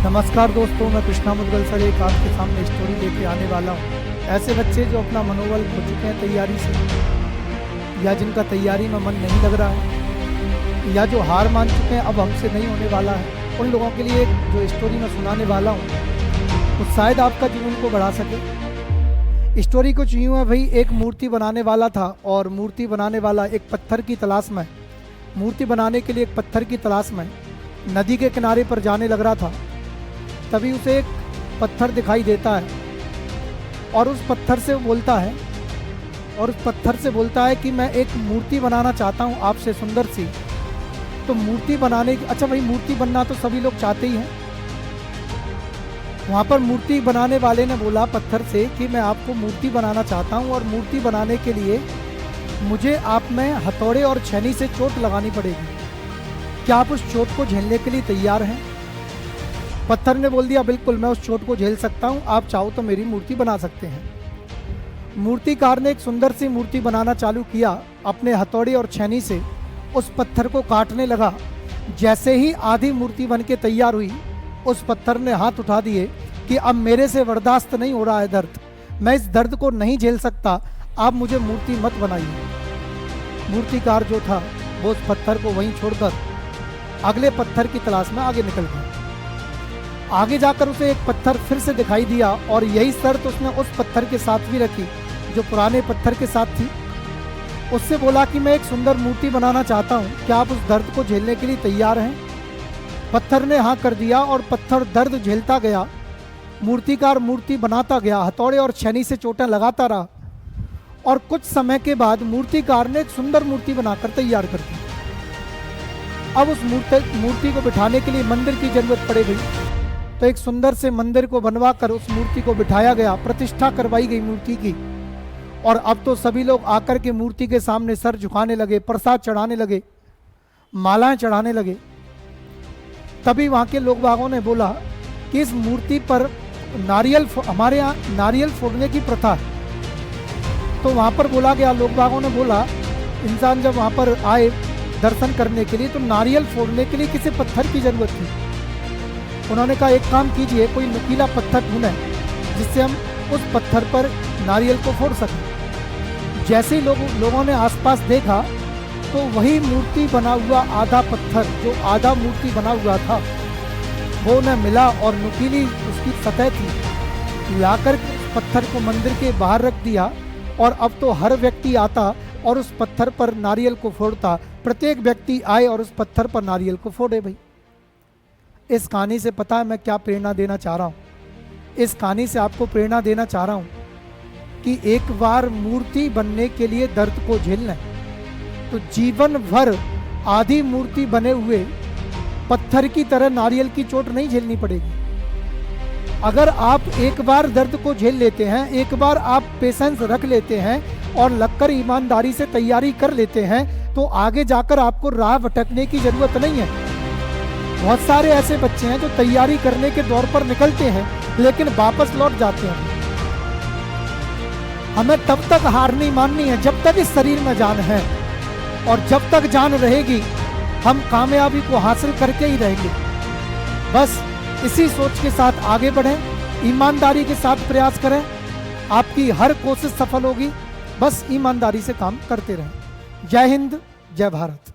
नमस्कार दोस्तों, मैं कृष्णा मुदगल सर एक आपके सामने स्टोरी लेके आने वाला हूँ। ऐसे बच्चे जो अपना मनोबल खो चुके हैं तैयारी से, या जिनका तैयारी में मन नहीं लग रहा है, या जो हार मान चुके हैं अब हमसे नहीं होने वाला है, उन लोगों के लिए जो स्टोरी मैं सुनाने वाला हूँ तो शायद आपका जुनून को बढ़ा सके। स्टोरी कुछ यूँ है भाई, एक मूर्ति बनाने वाला था और मूर्ति बनाने वाला एक पत्थर की तलाश में, मूर्ति बनाने के लिए एक पत्थर की तलाश में नदी के किनारे पर जाने लग रहा था। तभी उसे एक पत्थर दिखाई देता है और उस पत्थर से बोलता है कि मैं एक मूर्ति बनाना चाहता हूँ आपसे सुंदर सी। तो मूर्ति बनाने की, अच्छा भाई मूर्ति बनना तो सभी लोग चाहते ही हैं। वहाँ पर मूर्ति बनाने वाले ने बोला पत्थर से कि मैं आपको मूर्ति बनाना चाहता हूँ और मूर्ति बनाने के लिए मुझे आप में हथौड़े और छेनी से चोट लगानी पड़ेगी। क्या आप उस चोट को झेलने के लिए तैयार हैं? पत्थर ने बोल दिया बिल्कुल, मैं उस चोट को झेल सकता हूँ, आप चाहो तो मेरी मूर्ति बना सकते हैं। मूर्तिकार ने एक सुंदर सी मूर्ति बनाना चालू किया। अपने हथौड़े और छेनी से उस पत्थर को काटने लगा। जैसे ही आधी मूर्ति बन के तैयार हुई, उस पत्थर ने हाथ उठा दिए कि अब मेरे से बर्दाश्त नहीं हो रहा है दर्द, मैं इस दर्द को नहीं झेल सकता, आप मुझे मूर्ति मत बनाइए। मूर्तिकार जो था वो उस पत्थर को वहीं छोड़कर अगले पत्थर की तलाश में आगे निकल गया। आगे जाकर उसे एक पत्थर फिर से दिखाई दिया और यही शर्त उसने उस पत्थर के साथ भी रखी जो पुराने पत्थर के साथ थी। उससे बोला कि मैं एक सुंदर मूर्ति बनाना चाहता हूँ, क्या आप उस दर्द को झेलने के लिए तैयार हैं? पत्थर ने हाँ कर दिया और पत्थर दर्द झेलता गया। मूर्तिकार मूर्ति बनाता गया, हथौड़े और छेनी से चोटें लगाता रहा और कुछ समय के बाद मूर्तिकार ने एक सुंदर मूर्ति बनाकर तैयार कर दी। अब उस मूर्ति को बिठाने के लिए मंदिर की जरूरत पड़ गई, तो एक सुंदर से मंदिर को बनवा कर उस मूर्ति को बिठाया गया, प्रतिष्ठा करवाई गई मूर्ति की। और अब तो सभी लोग आकर के मूर्ति के सामने सर झुकाने लगे, प्रसाद चढ़ाने लगे, मालाएं चढ़ाने लगे। तभी वहाँ के लोग बागों ने बोला कि इस मूर्ति पर हमारे यहाँ नारियल फोड़ने की प्रथा है। तो वहाँ पर बोला गया, लोग बागों ने बोला इंसान जब वहाँ पर आए दर्शन करने के लिए तो नारियल फोड़ने के लिए किसी पत्थर की जरूरत थी। उन्होंने कहा एक काम कीजिए, कोई नुकीला पत्थर ढूंढें जिससे हम उस पत्थर पर नारियल को फोड़ सकें। जैसे ही लोगों ने आसपास देखा तो वही मूर्ति बना हुआ आधा पत्थर, जो आधा मूर्ति बना हुआ था, वो उन्हें मिला और नुकीली उसकी सतह थी। लाकर पत्थर को मंदिर के बाहर रख दिया और अब तो हर व्यक्ति आता और उस पत्थर पर नारियल को फोड़ता। प्रत्येक व्यक्ति आए और उस पत्थर पर नारियल को फोड़े। भाई इस कहानी से पता है मैं क्या प्रेरणा देना चाह रहा हूँ? इस कहानी से आपको प्रेरणा देना चाह रहा हूँ कि एक बार मूर्ति बनने के लिए दर्द को झेलना है तो जीवन भर आधी मूर्ति बने हुए पत्थर की तरह नारियल की चोट नहीं झेलनी पड़ेगी। अगर आप एक बार दर्द को झेल लेते हैं, एक बार आप पेशेंस रख लेते हैं और लगकर ईमानदारी से तैयारी कर लेते हैं, तो आगे जाकर आपको राह भटकने की जरूरत नहीं है। बहुत सारे ऐसे बच्चे हैं जो तैयारी करने के दौर पर निकलते हैं लेकिन वापस लौट जाते हैं। हमें तब तक हार नहीं माननी है जब तक इस शरीर में जान है, और जब तक जान रहेगी हम कामयाबी को हासिल करके ही रहेंगे। बस इसी सोच के साथ आगे बढ़ें, ईमानदारी के साथ प्रयास करें, आपकी हर कोशिश सफल होगी। बस ईमानदारी से काम करते रहें। जय हिंद, जय भारत।